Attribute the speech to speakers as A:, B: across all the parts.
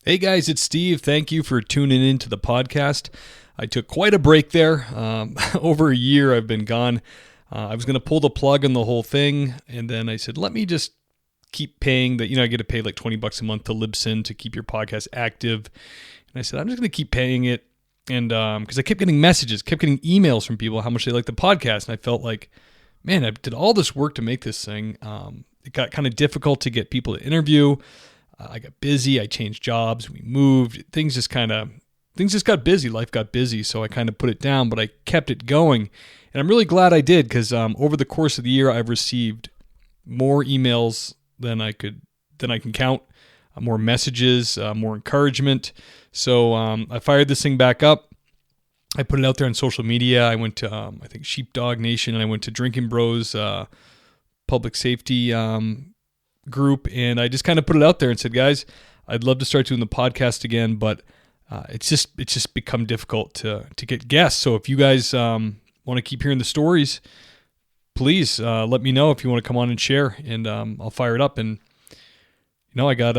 A: Hey guys, it's Steve. Thank you for tuning into the podcast. I took quite a break there. Over a year I've been gone. I was going to pull the plug on the whole thing, and then I said, let me just keep paying that. I get to pay like $20 a month to Libsyn to keep your podcast active. And I said, I'm just going to keep paying it. And because I kept getting messages, kept getting emails from people how much they like the podcast. And I felt like, man, I did all this work to make this thing. It got kind of difficult to get people to interview. I got busy. I changed jobs. We moved. Things just got busy. Life got busy. So I kind of put it down, but I kept it going. And I'm really glad I did because over the course of the year, I've received more emails than I can count, more messages, more encouragement. So I fired this thing back up. I put it out there on social media. I went to, I think, Sheepdog Nation, and I went to Drinking Bros public safety group, and I just kind of put it out there and said, guys, I'd love to start doing the podcast again, but it's just become difficult to get guests. So if you guys want to keep hearing the stories, please let me know if you want to come on and share, and I'll fire it up. And I got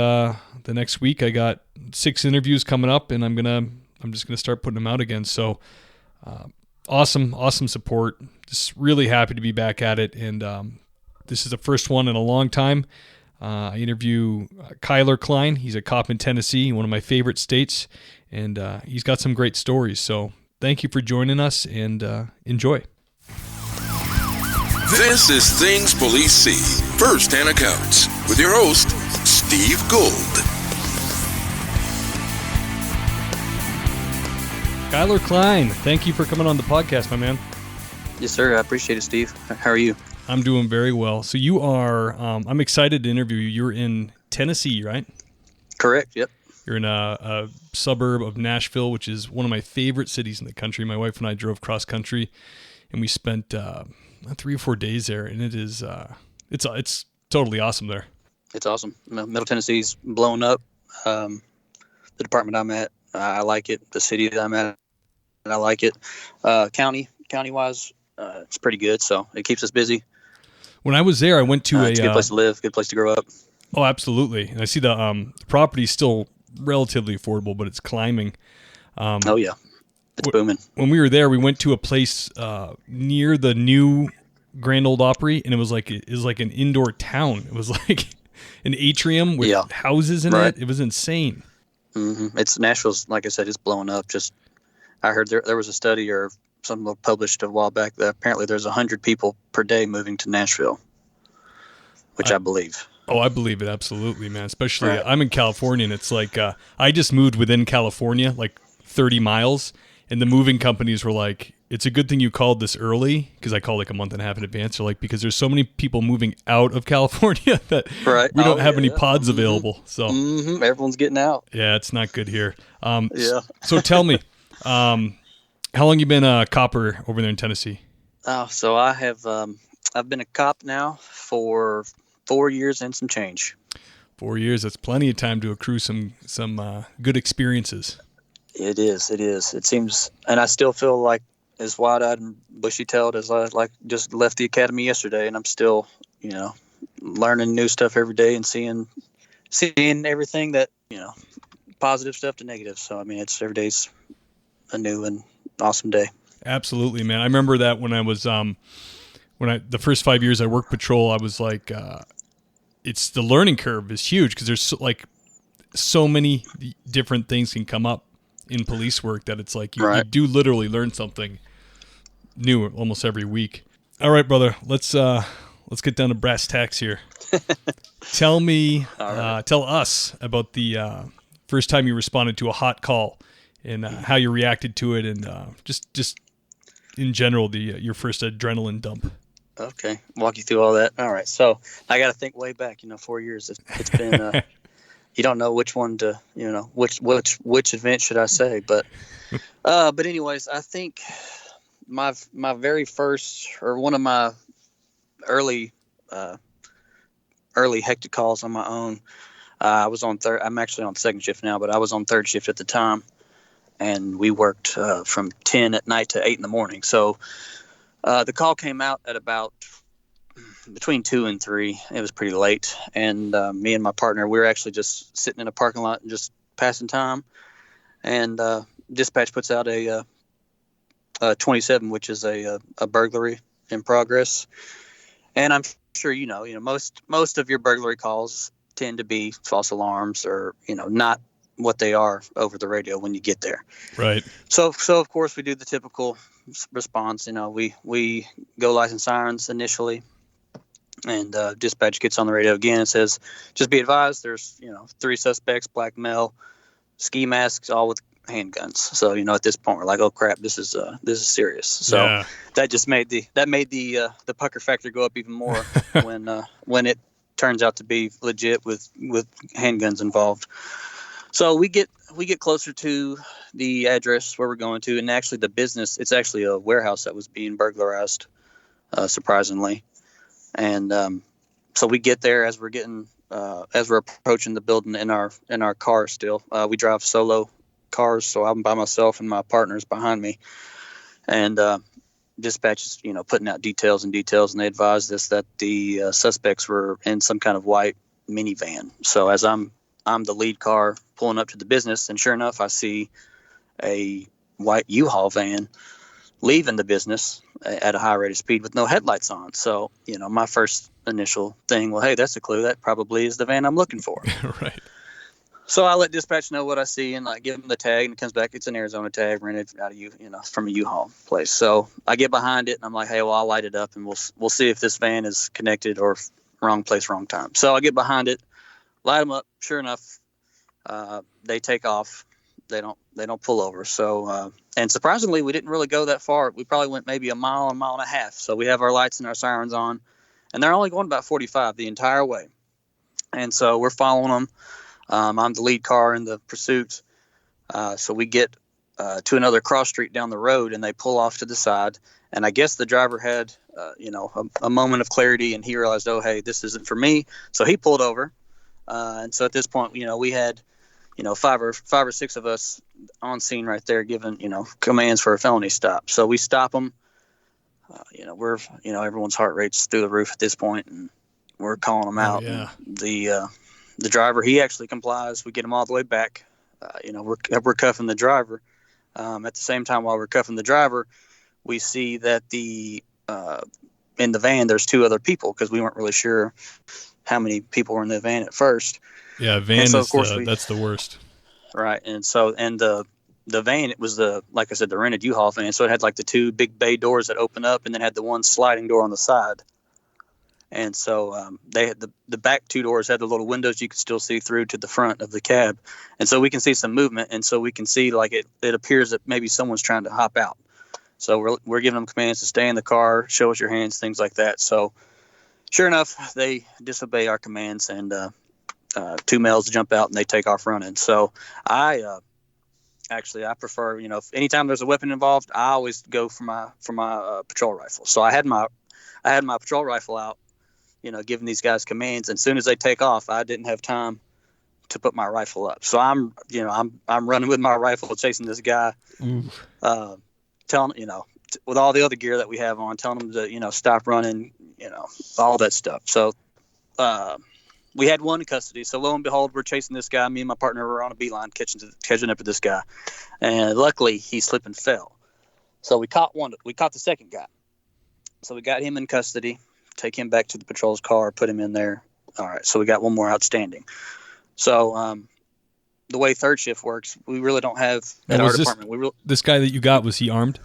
A: the next week I got 6 interviews coming up, and I'm just gonna start putting them out again. So awesome support. Just really happy to be back at it, and this is the first one in a long time. I interview Cline. He's a cop in Tennessee, one of my favorite states, and he's got some great stories. So thank you for joining us, and enjoy.
B: This is Things Police See, First-Hand Accounts, with your host, Steve Gold.
A: Skylar Cline, thank you for coming on the podcast, my man.
C: Yes, sir. I appreciate it, Steve. How are you?
A: I'm doing very well. So you are, I'm excited to interview you. You're in Tennessee, right?
C: Correct, yep.
A: You're in a suburb of Nashville, which is one of my favorite cities in the country. My wife and I drove cross country, and we spent 3 or 4 days there, and it's totally awesome there.
C: It's awesome. Middle Tennessee's blown up. The department I'm at, I like it. The city that I'm at, I like it. County-wise, it's pretty good, so it keeps us busy.
A: When I was there, I went to
C: it's a good place to live, good place to grow up.
A: Oh, absolutely. And I see the property's still relatively affordable, but it's climbing.
C: Oh, yeah. It's booming.
A: When we were there, we went to a place near the new Grand Ole Opry, and it was like an indoor town. It was like an atrium with houses in it. It was insane.
C: Mm-hmm. It's Nashville's, like I said, it's blowing up. I heard there was a study or something published a while back that apparently there's 100 people per day moving to Nashville, which I believe.
A: Oh, I believe it, absolutely, man. Especially, I'm in California, and it's like I just moved within California, like 30 miles, and the moving companies were like, it's a good thing you called this early, because I called like a month and a half in advance. They're like, because there's so many people moving out of California that we don't have any pods available. So
C: everyone's getting out.
A: Yeah, it's not good here. So tell me, how long you been a copper over there in Tennessee?
C: Oh, so I have. I've been a cop now for 4 years and some change.
A: 4 years. That's plenty of time to accrue some good experiences.
C: It is. It seems, and I still feel like as wide-eyed and bushy-tailed as I just left the academy yesterday, and I'm still, learning new stuff every day and seeing everything that, positive stuff to negative. So I mean, every day's a new and awesome day.
A: Absolutely, man. I remember that when I was the first 5 years I worked patrol, I was like, it's the learning curve is huge because there's so many different things can come up in police work that it's like you do literally learn something new almost every week. All right, brother, let's get down to brass tacks here. Tell us about the first time you responded to a hot call and how you reacted to it, and just in general your first adrenaline dump.
C: Okay, walk you through all that. All right, so I got to think way back. 4 years. It's been. You don't know which one to. Which event should I say? But anyways, I think my very first, or one of my early hectic calls on my own. I was on third. I'm actually on second shift now, but I was on third shift at the time, and we worked from 10 at night to 8 in the morning. So the call came out at about between 2 and 3. It was pretty late, and me and my partner, we were actually just sitting in a parking lot and just passing time, and dispatch puts out a 27, which is a burglary in progress. And I'm sure most of your burglary calls tend to be false alarms or not what they are over the radio when you get there.
A: Right.
C: So of course we do the typical response. We go license sirens initially, and dispatch gets on the radio again and says, "Just be advised, there's 3 suspects, black male, ski masks, all with handguns." So at this point we're like, "Oh crap, this is serious." So
A: Yeah.
C: that just made the pucker factor go up even more when it turns out to be legit with handguns involved. So we get closer to the address where we're going to, and actually the business, it's actually a warehouse that was being burglarized, surprisingly. And so we get there as we're approaching the building in our car. Still, we drive solo cars, so I'm by myself and my partner's behind me. And dispatch is putting out details, and they advised us that the suspects were in some kind of white minivan. So as I'm the lead car pulling up to the business, and sure enough, I see a white U-Haul van leaving the business at a high rate of speed with no headlights on. So, my first initial thing, well, hey, that's a clue. That probably is the van I'm looking for.
A: Right.
C: So I let dispatch know what I see, and I give them the tag, and it comes back. It's an Arizona tag rented out of from a U-Haul place. So I get behind it, and I'm like, hey, well, I'll light it up, and we'll see if this van is connected or wrong place, wrong time. So I get behind it, light them up. Sure enough, they take off. They don't pull over. So and surprisingly, we didn't really go that far. We probably went maybe a mile and a half. So we have our lights and our sirens on, and they're only going about 45 the entire way. And so we're following them. I'm the lead car in the pursuit. So we get to another cross street down the road, and they pull off to the side. And I guess the driver had, a moment of clarity, and he realized, oh, hey, this isn't for me. So he pulled over. And so at this point, we had, 5 or 6 of us on scene right there giving, commands for a felony stop. So we stop them. We're, everyone's heart rate's through the roof at this point, and we're calling them out.
A: Yeah.
C: The driver, he actually complies. We get him all the way back. We're cuffing the driver. At the same time, while we're cuffing the driver, we see that in the van there's 2 other people, because we weren't really sure how many people were in the van at first.
A: Yeah, van
C: so,
A: is that's the worst.
C: Right, and the van, it was like I said, the rented U-Haul van, so it had like the 2 big bay doors that open up, and then had the one sliding door on the side. And so they had the back 2 doors had the little windows you could still see through to the front of the cab. And so we can see some movement. And so we can see like it appears that maybe someone's trying to hop out. So we're giving them commands to stay in the car, show us your hands, things like that. So sure enough, they disobey our commands, and 2 males jump out and they take off running. So I prefer, if anytime there's a weapon involved, I always go for my patrol rifle. So I had my patrol rifle out, giving these guys commands. And as soon as they take off, I didn't have time to put my rifle up. So I'm running with my rifle, chasing this guy, telling, with all the other gear that we have on, telling them to, stop running, all that stuff. So we had one in custody. So lo and behold, we're chasing this guy. Me and my partner were on a beeline catching up with this guy. And luckily he slipped and fell. So we caught the second guy. So we got him in custody, take him back to the patrol's car, put him in there. All right, so we got one more outstanding. So the way third shift works, we really don't have at our department.
A: This guy that you got, was he armed?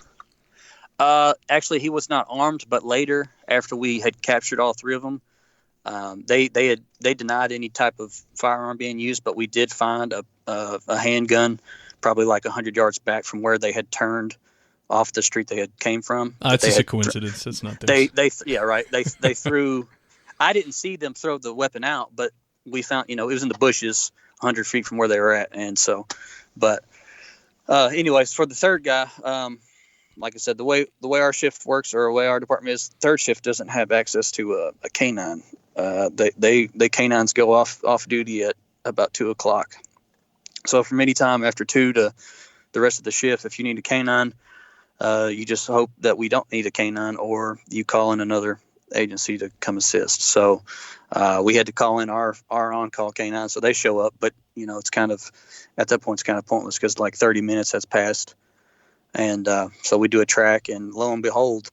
C: Actually, he was not armed, but later, after we had captured all 3 of them, they denied any type of firearm being used, but we did find a handgun probably like 100 yards back from where they had turned off the street they had came from.
A: It's just a coincidence. It's not theirs.
C: They threw. I didn't see them throw the weapon out, but we found, it was in the bushes 100 feet from where they were at. And so, but anyways, for the third guy, like I said, the way our shift works, or the way our department is, third shift doesn't have access to a canine. They canines go off duty at about 2:00. So from any time after 2 to the rest of the shift, if you need a canine, you just hope that we don't need a canine, or you call in another agency to come assist. So we had to call in our on-call canine, so they show up. But it's kind of at that point it's kind of pointless because like 30 minutes has passed, and so we do a track, and lo and behold,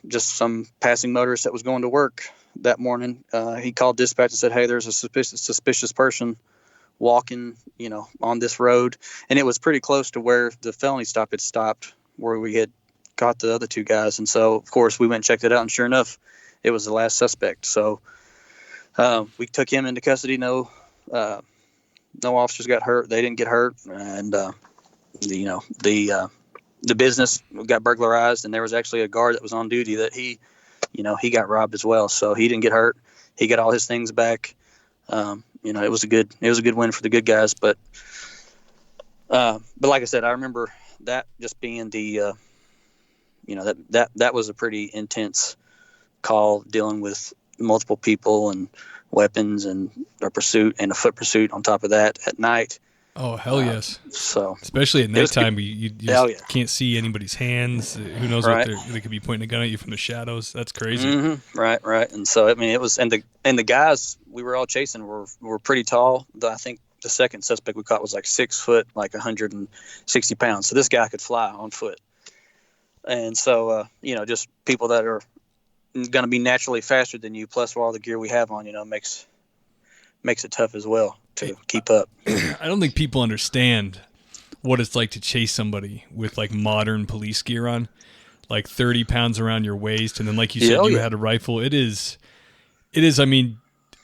C: just some passing motorist that was going to work that morning. He called dispatch and said, "Hey, there's a suspicious person walking, on this road," and it was pretty close to where the felony stop had stopped, where we had caught the other two guys. And so, of course, we went and checked it out, and sure enough, it was the last suspect. So we took him into custody. No officers got hurt. They didn't get hurt, and the business got burglarized, and there was actually a guard that was on duty that he got robbed as well. So he didn't get hurt. He got all his things back. It was a good win for the good guys. But like I said, I remember that just being the that was a pretty intense call, dealing with multiple people and weapons and a pursuit and a foot pursuit on top of that at night.
A: Oh, hell yes.
C: So
A: especially at nighttime, you just can't see anybody's hands. Who knows
C: right.
A: what they could be pointing a gun at you from the shadows. That's crazy.
C: Mm-hmm. Right. And so, it was, and the guys we were all chasing were pretty tall. I think the second suspect we caught was like 6 foot, like 160 pounds. So this guy could fly on foot. And so, just people that are going to be naturally faster than you, plus all the gear we have on, makes it tough as well to keep up.
A: I don't think people understand what it's like to chase somebody with like modern police gear on, like 30 pounds around your waist. And then, like you said, you had a rifle. It is. I mean,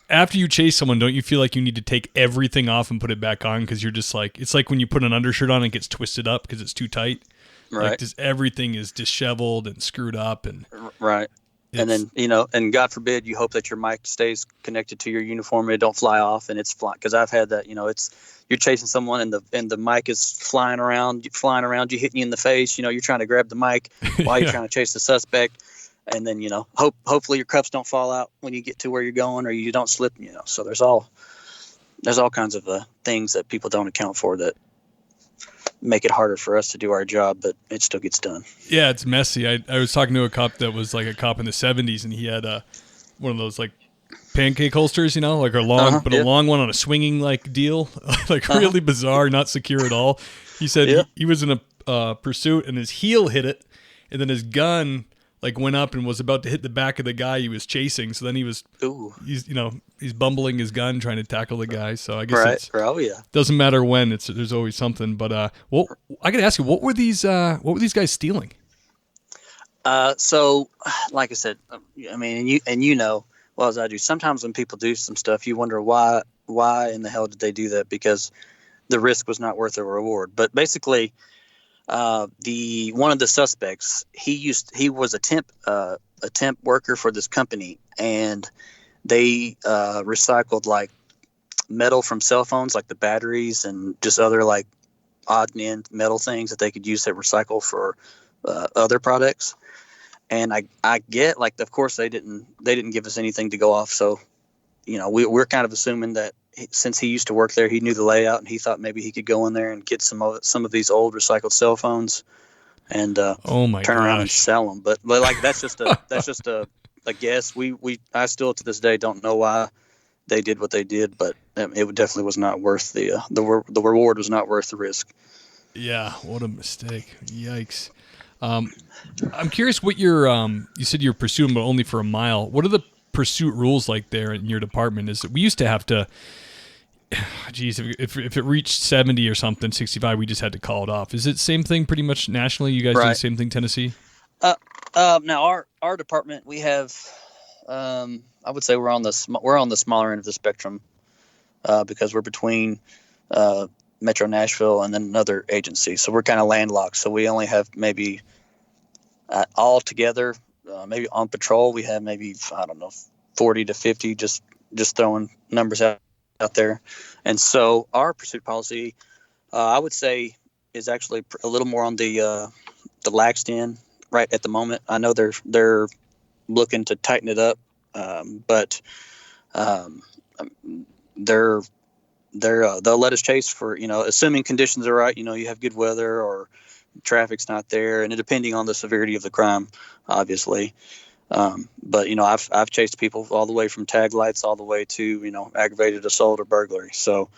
A: after you chase someone, don't you feel like you need to take everything off and put it back on? Cause you're just like, it's like when you put an undershirt on and it gets twisted up cause it's too tight.
C: Right.
A: Like just everything is disheveled and screwed up and
C: right. And then, and God forbid, you hope that your mic stays connected to your uniform and it don't fly off and it's flying. Because I've had that, you're chasing someone and the mic is flying around, you hitting you in the face. You're trying to grab the mic while you're trying to chase the suspect. And then, hopefully your cuffs don't fall out when you get to where you're going, or you don't slip, So there's all kinds of things that people don't account for that make it harder for us to do our job, but it still gets done.
A: Yeah, it's messy. I was talking to a cop that was like a cop in the 70s, and he had one of those like pancake holsters, like a long, a long one on a swinging like deal, like really bizarre, not secure at all. He said he was in a pursuit, and his heel hit it, and then his gun like went up and was about to hit the back of the guy he was chasing. So then he's bumbling his gun trying to tackle the guy. So I guess doesn't matter when, there's always something. But I got to ask you, what were these guys stealing?
C: So like I said, I mean, and well as I do, sometimes when people do some stuff, you wonder why in the hell did they do that? Because the risk was not worth the reward. But basically, one of the suspects, he was a temp worker for this company, and they recycled like metal from cell phones, like the batteries and just other like odd and end metal things that they could use to recycle for other products. And I get, like, of course they didn't give us anything to go off, so we're kind of assuming that since he used to work there, he knew the layout, and he thought maybe he could go in there and get some of these old recycled cell phones and turn around and sell them. But like that's just a guess. I still to this day don't know why they did what they did, but it definitely was not worth the reward was not worth the risk.
A: Yeah, what a mistake! Yikes. I'm curious what you said you're pursuing, but only for a mile. What are the pursuit rules like there in your department? Is that we used to have to, if it reached 70 or something, 65, we just had to call it off. Is it same thing pretty much nationally? You guys do the same thing, Tennessee?
C: Now our department, we have, I would say we're on the smaller end of the spectrum, because we're between Metro Nashville and then another agency. So we're kind of landlocked. So we only have maybe all together, maybe on patrol, we have maybe, I don't know, 40 to 50, just throwing numbers out there. And so our pursuit policy, I would say, is actually a little more on the laxed end right at the moment. I know they're looking to tighten it up, but they'll let us chase for, assuming conditions are right, you have good weather or traffic's not there, and depending on the severity of the crime, obviously. But I've chased people all the way from tag lights all the way to aggravated assault or burglary. So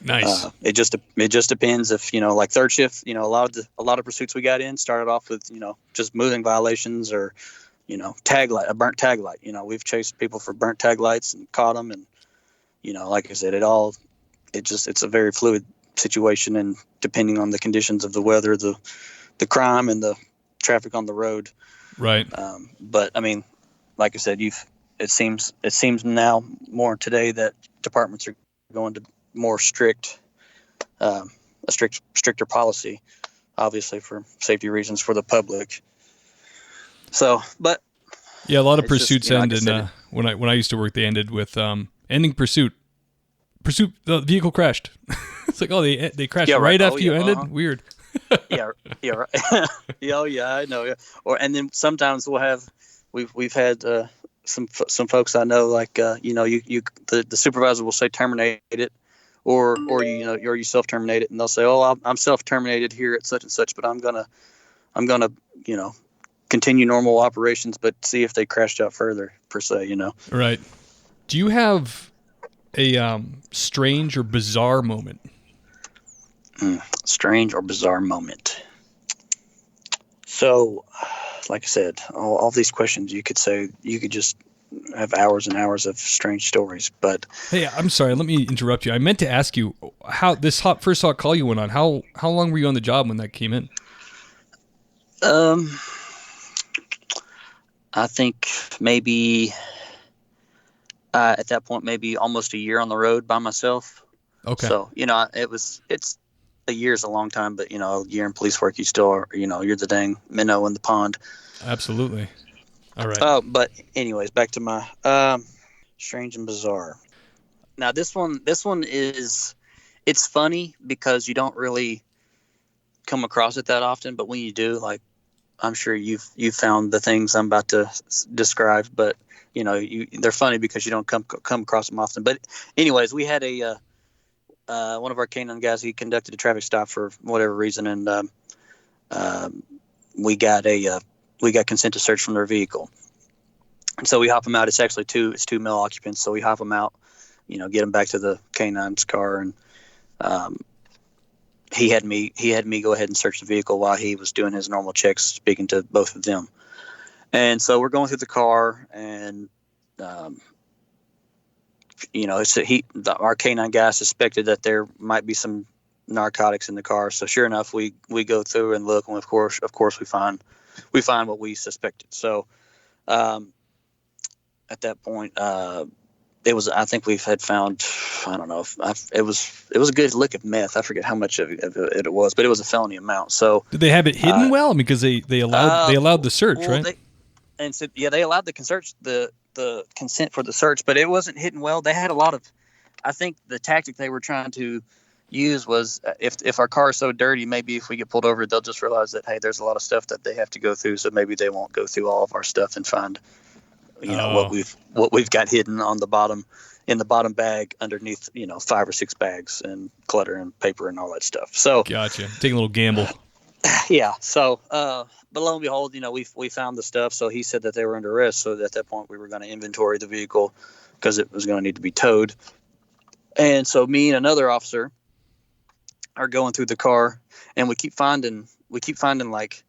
A: Nice.
C: it just depends if like third shift. A lot of pursuits we got in started off with just moving violations or a burnt tag light. We've chased people for burnt tag lights and caught them, and like I said, it's a very fluid situation, and depending on the conditions of the weather, the crime and the traffic on the road.
A: Right.
C: But I mean, like I said, it seems now more today that departments are going to more stricter policy, obviously for safety reasons for the public. So, but
A: yeah, a lot of pursuits
C: just,
A: end in when I used to work, they ended with ending pursuit. The vehicle crashed. It's like, oh, they crashed after you ended. Weird.
C: yeah, right. Oh yeah, I know. Yeah. And then sometimes we've had some folks I know, like the supervisor will say terminate it, or you self terminate it, and they'll say, oh, I'm self terminated here at such and such, but I'm gonna continue normal operations, but see if they crashed out further per se.
A: Right. Do you have a strange or bizarre moment?
C: Strange or bizarre moment. So, like I said, all these questions, you could just have hours and hours of strange stories. But
A: hey, I'm sorry, let me interrupt you. I meant to ask you how this first hot call you went on. How long were you on the job when that came in?
C: I think maybe at that point, maybe almost a year on the road by myself.
A: Okay.
C: So it's a year's a long time, but a year in police work, you still are, you're the dang minnow in the pond.
A: Absolutely. All right.
C: But anyways, back to my strange and bizarre. Now this one it's funny because you don't really come across it that often, but when you do, like, I'm sure you've found the things I'm about to describe, but they're funny because you don't come across them often. But anyways, we had one of our canine guys, he conducted a traffic stop for whatever reason, and we got consent to search from their vehicle. And so we hop them out. It's actually two male occupants, so we hop them out, get them back to the canine's car, and he had me go ahead and search the vehicle while he was doing his normal checks, speaking to both of them. And so we're going through the car, and our canine guy suspected that there might be some narcotics in the car. So sure enough, we go through and look, and of course we find what we suspected. So at that point, I think we had found, I don't know, it was a good lick of meth. I forget how much of it was, but it was a felony amount. So
A: did they have it hidden well? Because they allowed the search, right?
C: They allowed the consent for the search, but it wasn't hidden well. They had a lot of, I think the tactic they were trying to use was if our car is so dirty, maybe if we get pulled over, they'll just realize that, hey, there's a lot of stuff that they have to go through, so maybe they won't go through all of our stuff and find what we've got hidden on the bottom, in the bottom bag underneath 5 or 6 bags and clutter and paper and all that stuff. So
A: gotcha. Take a little gamble.
C: Yeah. So but lo and behold, we found the stuff. So he said that they were under arrest. So at that point, we were going to inventory the vehicle because it was going to need to be towed. And so me and another officer are going through the car, and we keep finding like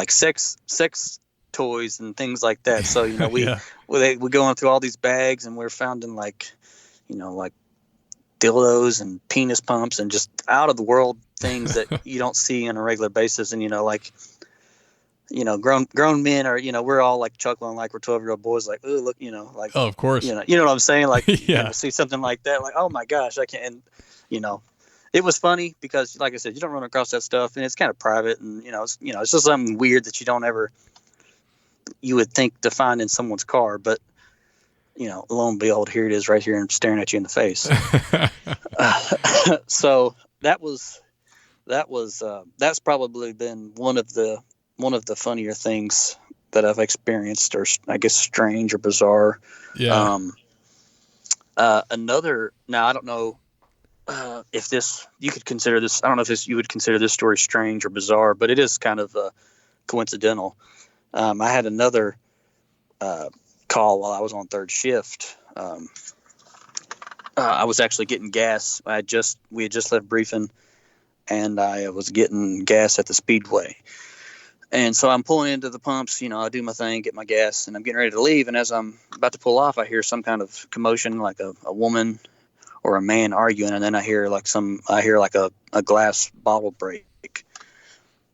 C: sex toys and things like that. So we're going through all these bags, and we're finding like dildos and penis pumps and just out of the world things that you don't see on a regular basis. And grown men are, we're all like chuckling like we're 12-year-old boys, like, oh, look, like,
A: oh, of course,
C: you know what I'm saying, like,
A: yeah.
C: See something like that, like, oh my gosh, I can't. And it was funny because, like I said, you don't run across that stuff, and it's kind of private, and it's just something weird that you would think to find in someone's car, but lo and behold, here it is right here and staring at you in the face. So that's probably been one of the funnier things that I've experienced, or I guess strange or bizarre.
A: Yeah.
C: Another, now I don't know if you would consider this story strange or bizarre, but it is kind of coincidental. I had another call while I was on third shift. I was actually getting gas. We had just left briefing, and I was getting gas at the Speedway. And so I'm pulling into the pumps, I do my thing, get my gas, and I'm getting ready to leave. And as I'm about to pull off, I hear some kind of commotion, like a woman or a man arguing. And then I hear like a glass bottle break.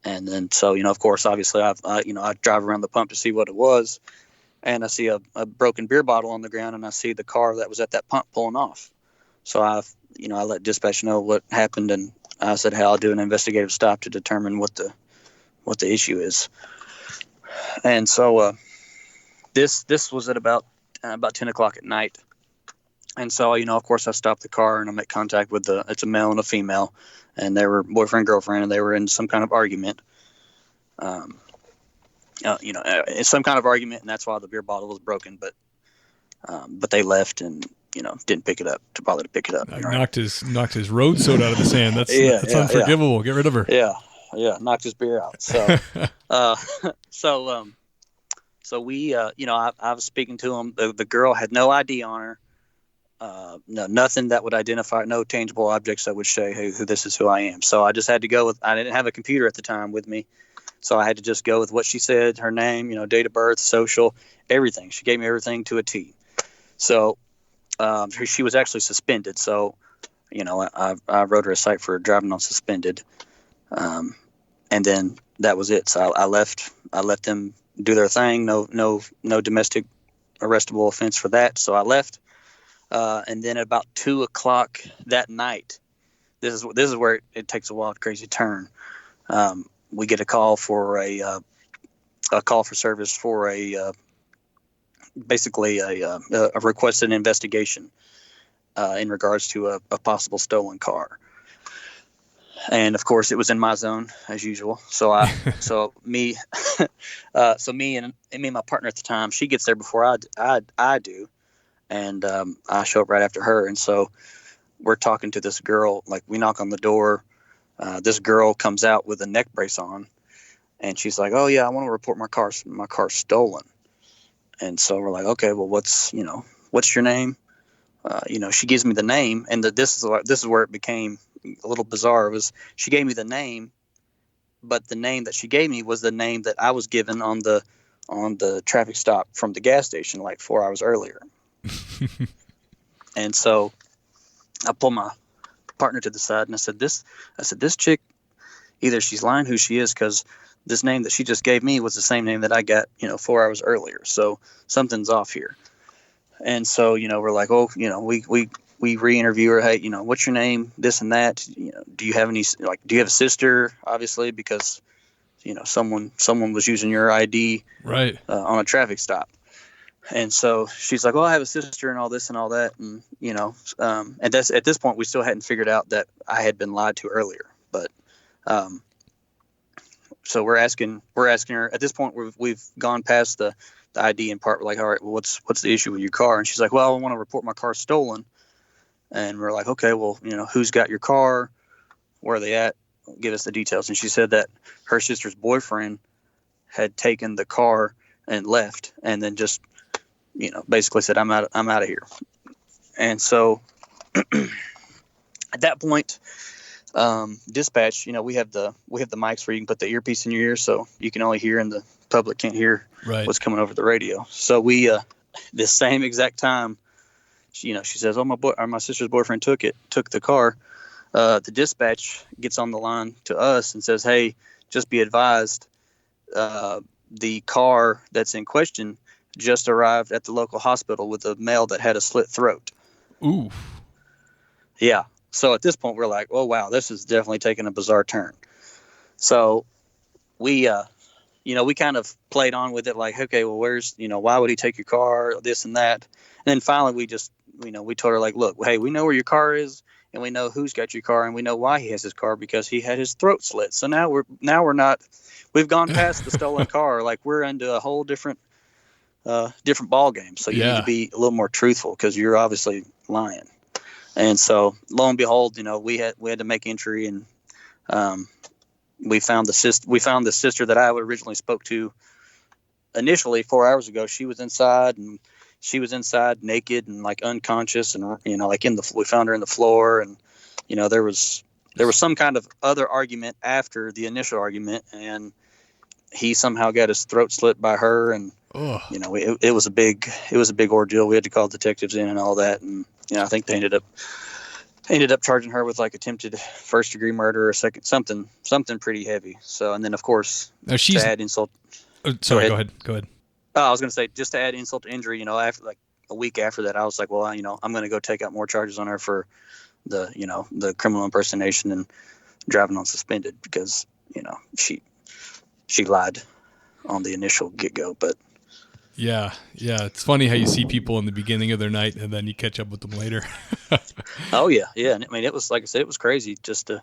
C: And then, so, of course, obviously I drive around the pump to see what it was. And I see a broken beer bottle on the ground, and I see the car that was at that pump pulling off. So I let dispatch know what happened. And I said, hey, I'll do an investigative stop to determine what the issue is. And so this was at about 10 o'clock at night. And so, of course, I stopped the car and I make contact with it's a male and a female, and they were boyfriend, girlfriend, and they were in some kind of argument. It's some kind of argument, and that's why the beer bottle was broken. But they left and, didn't pick it up to bother to pick it up.
A: Knocked his road soda out of the sand. That's unforgivable. Get rid of her.
C: Yeah, knocked his beer out. So, so we, I was speaking to him. The girl had no ID on her, nothing that would identify, no tangible objects that would show who this is who I am. So I just had to go with. I didn't have a computer at the time with me, so I had to just go with what she said, her name, date of birth, social, everything. She gave me everything to a T. So she was actually suspended. So, I wrote her a cite for driving on suspended. And then that was it. So I left them do their thing. No domestic arrestable offense for that. So I left. And then at about 2 o'clock that night, this is where it takes a wild, crazy turn. We get a call for a call for service for basically a requested investigation in regards to a possible stolen car. And of course, it was in my zone as usual. So me and my partner at the time, she gets there before I do, and I show up right after her. And so we're talking to this girl. Like, we knock on the door. This girl comes out with a neck brace on, and she's like, "Oh yeah, I want to report my car's stolen." And so we're like, "Okay, well, what's your name?" She gives me the name, and this is where it became a little bizarre. Was she gave me the name, but the name that she gave me was the name that I was given on the traffic stop from the gas station like 4 hours earlier. And so I pulled my partner to the side and I said, this chick, either she's lying who she is, because this name that she just gave me was the same name that I got 4 hours earlier. So something's off here. And so we're like, we re-interview her. Hey, what's your name? This and that. Do you have do you have a sister? Obviously, because someone was using your ID
A: right
C: on a traffic stop. And so she's like, "Well, I have a sister and all this and all that." And and that's, at this point, we still hadn't figured out that I had been lied to earlier. But so we're asking her at this point. We've gone past the ID in part. We're like, "All right, well, what's the issue with your car?" And she's like, "Well, I want to report my car stolen." And we're like, "Okay, well, who's got your car? Where are they at? Give us the details." And she said that her sister's boyfriend had taken the car and left, and then just, basically said, I'm out of here. And so at that point, dispatch, we have the mics where you can put the earpiece in your ear, so you can only hear and the public can't hear what's coming over the radio. So we, the same exact time, she says, "Oh, my sister's boyfriend took the car." The dispatch gets on the line to us and says, "Hey, just be advised, the car that's in question just arrived at the local hospital with a male that had a slit throat."
A: Ooh.
C: Yeah. So at this point, we're like, "Oh wow, this is definitely taking a bizarre turn." So we, we kind of played on with it, like, "Okay, well, why would he take your car? This and that." And then finally, we just, we told her, like, "Look, hey, we know where your car is, and we know who's got your car, and we know why he has his car, because he had his throat slit. So now we're not, we've gone past the stolen car. Like, we're into a whole different ball game. So you need to be a little more truthful, because you're obviously lying." And so lo and behold, we had to make entry, and we found the sister that I originally spoke to initially 4 hours ago, she was inside naked and like unconscious, and like we found her in the floor, and there was some kind of other argument after the initial argument, and he somehow got his throat slit by her, and it was a big ordeal. We had to call detectives in and all that, and I think they ended up charging her with like attempted first degree murder or something pretty heavy. So, and then of course,
A: now she's,
C: to add insult.
A: Sorry, go ahead.
C: I was going to say, just to add insult to injury, after like a week after that, I was like, well, I'm going to go take out more charges on her for the criminal impersonation and driving on suspended, because she lied on the initial get-go. But
A: yeah, it's funny how you see people in the beginning of their night and then you catch up with them later.
C: Oh yeah. And I mean, it was, like I said, it was crazy just to.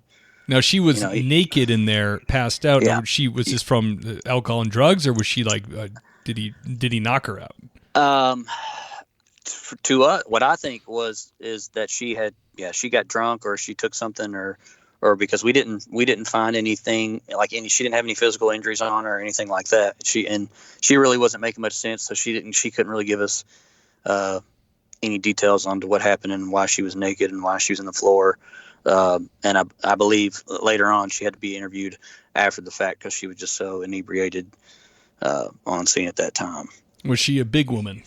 A: Now she was naked in there, passed out.
C: Yeah.
A: Was this from alcohol and drugs, or was she like? Did he knock her out?
C: To us, what I think is that she got drunk, or she took something, or because we didn't find anything she didn't have any physical injuries on her or anything like that. She really wasn't making much sense, so she couldn't really give us any details on to what happened and why she was naked and why she was on the floor. And I believe later on she had to be interviewed after the fact because she was just so inebriated on scene at that time.
A: Was she a big woman?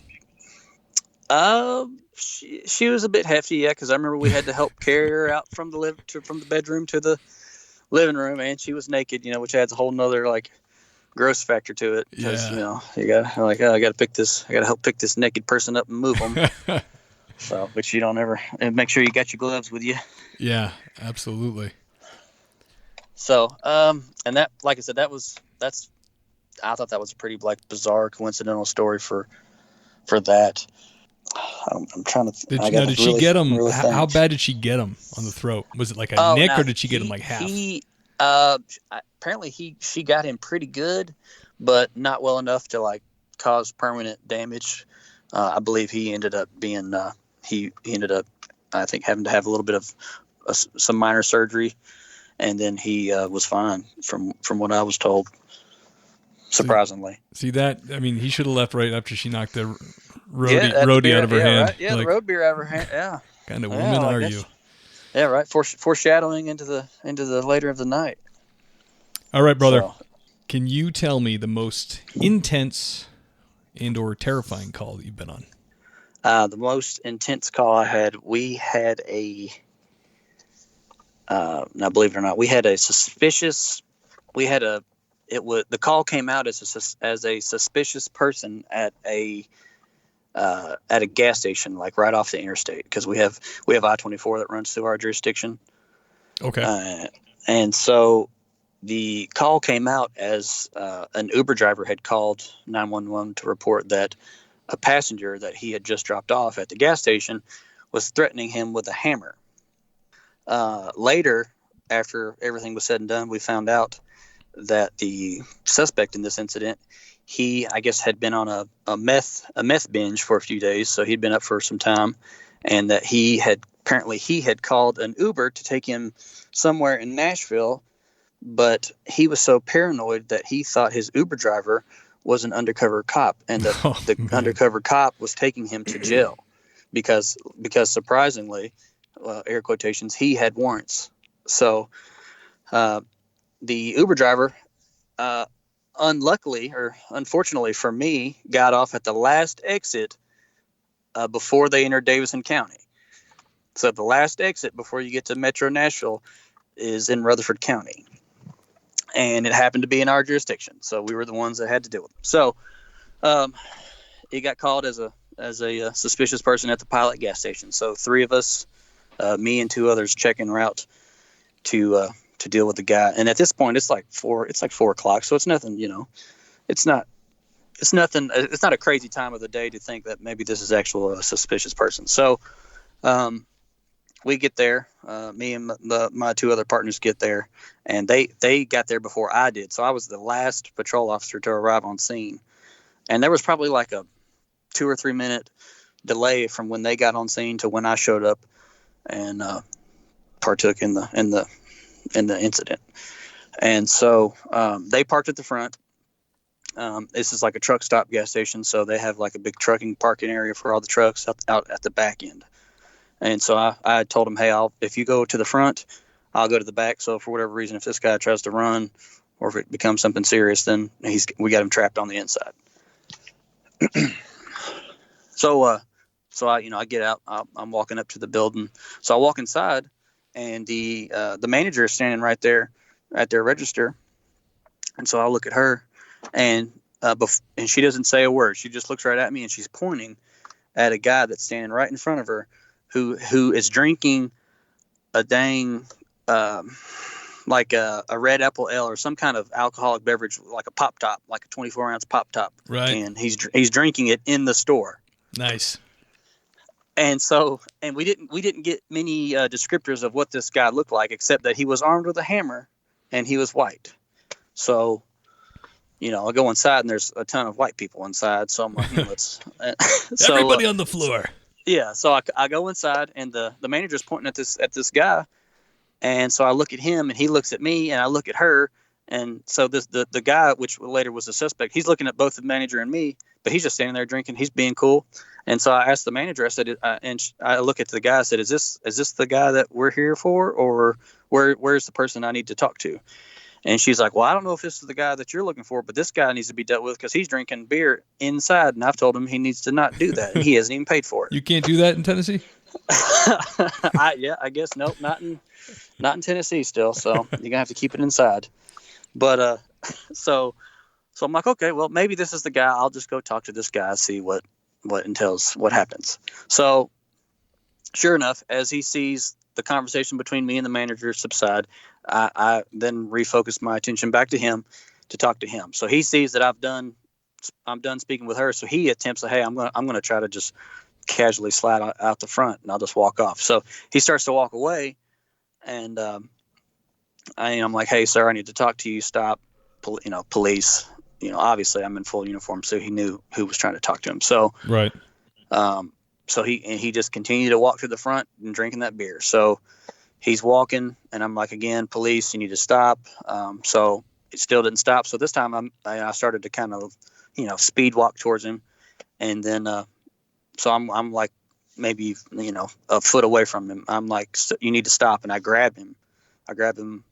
C: She was a bit hefty, yeah, because I remember we had to help carry her out from the bedroom to the living room, and she was naked, which adds a whole nother like gross factor to it, because you got I got to help pick this naked person up and move them. So, which you don't ever, and make sure you got your gloves with you.
A: Yeah, absolutely.
C: So, and that, like I said, I thought that was a pretty bizarre coincidental story for that. I'm trying to.
A: Did she get him? How bad did she get him on the throat? Was it like a nick, or did she get him like half?
C: Apparently she got him pretty good, but not well enough to like cause permanent damage. I believe he ended up being I think having to have a little bit of some minor surgery, and then he was fine from what I was told. Surprisingly.
A: See that? I mean, he should have left right after she knocked the roadie out of her hand.
C: Right. Yeah, the road beer out of her hand. Yeah.
A: Kind of woman are you?
C: Yeah, right. Foreshadowing into the later of the night.
A: All right, brother. So, can you tell me the most intense and or terrifying call that you've been on?
C: The most intense call I had, we had now believe it or not, the call came out as a suspicious person at a gas station, like right off the interstate, because we have I-24 that runs through our jurisdiction.
A: Okay.
C: And so the call came out as an Uber driver had called 911 to report that a passenger that he had just dropped off at the gas station was threatening him with a hammer. Later, after everything was said and done, we found out that the suspect in this incident, he, I guess, had been on a meth binge for a few days, so he'd been up for some time, and that he had called an Uber to take him somewhere in Nashville, but he was so paranoid that he thought his Uber driver was an undercover cop, and the undercover cop was taking him to jail because surprisingly, air quotations, he had warrants. So the Uber driver, unluckily or unfortunately for me, got off at the last exit before they entered Davison County. So the last exit before you get to Metro Nashville is in Rutherford County. And it happened to be in our jurisdiction, so we were the ones that had to deal with it. So, he got called as a suspicious person at the Pilot gas station. So 3 of us, me and 2 others, check en route to deal with the guy. And at this point, it's like 4 o'clock, so it's nothing. It's not a crazy time of the day to think that maybe this is a suspicious person. So, we get there, me and my 2 other partners get there, and they got there before I did. So I was the last patrol officer to arrive on scene. And there was probably like a 2 or 3 minute delay from when they got on scene to when I showed up and partook in the incident. And so they parked at the front. This is like a truck stop gas station, so they have like a big trucking parking area for all the trucks out at the back end. And so I told him, hey, if you go to the front, I'll go to the back. So for whatever reason, if this guy tries to run or if it becomes something serious, then we got him trapped on the inside. So I get out. I'm walking up to the building. So I walk inside, and the manager is standing right there at their register. And so I look at her, and she doesn't say a word. She just looks right at me, and she's pointing at a guy that's standing right in front of her, who is drinking a dang like a red apple ale or some kind of alcoholic beverage, like a pop top, like a 24-ounce pop top.
A: Right.
C: And he's drinking it in the store.
A: Nice.
C: And we didn't get many descriptors of what this guy looked like, except that he was armed with a hammer and he was white. So, I go inside and there's a ton of white people inside. So I'm like, let's.
A: Everybody on the floor.
C: Yeah. So I go inside and the manager's pointing at this guy. And so I look at him and he looks at me and I look at her. And so the guy, which later was a suspect, he's looking at both the manager and me, but he's just standing there drinking. He's being cool. And so I asked the manager, I said, I look at the guy, I said, is this the guy that we're here for, or where's the person I need to talk to? And she's like, well, I don't know if this is the guy that you're looking for, but this guy needs to be dealt with because he's drinking beer inside. And I've told him he needs to not do that. And he hasn't even paid for it.
A: You can't do that in Tennessee?
C: I guess nope, not in Tennessee still. So you're gonna have to keep it inside. But so I'm like, okay, well maybe this is the guy. I'll just go talk to this guy, see what entails, what happens. So sure enough, as he sees the conversation between me and the manager subside, I then refocus my attention back to him to talk to him. So he sees that I'm done speaking with her. So he attempts to, hey, I'm gonna try to just casually slide out the front and I'll just walk off. So he starts to walk away, and I'm like, hey sir, I need to talk to you. Stop. Police. Obviously I'm in full uniform, so he knew who was trying to talk to him. So
A: right.
C: So he just continued to walk to the front and drinking that beer. So he's walking, and I'm like, again, police, you need to stop. So it still didn't stop. So this time I started to kind of, speed walk towards him, and then so I'm like maybe a foot away from him. I'm like, you need to stop, and I grab him.